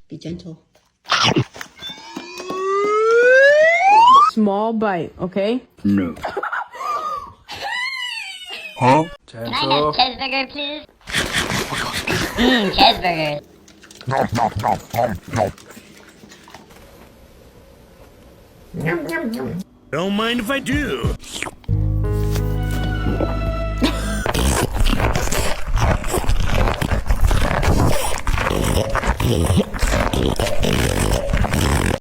Be gentle. Small bite, okay? No. Huh? Can I have cheeseburger, please? Cheeseburgers. Don't mind if I do.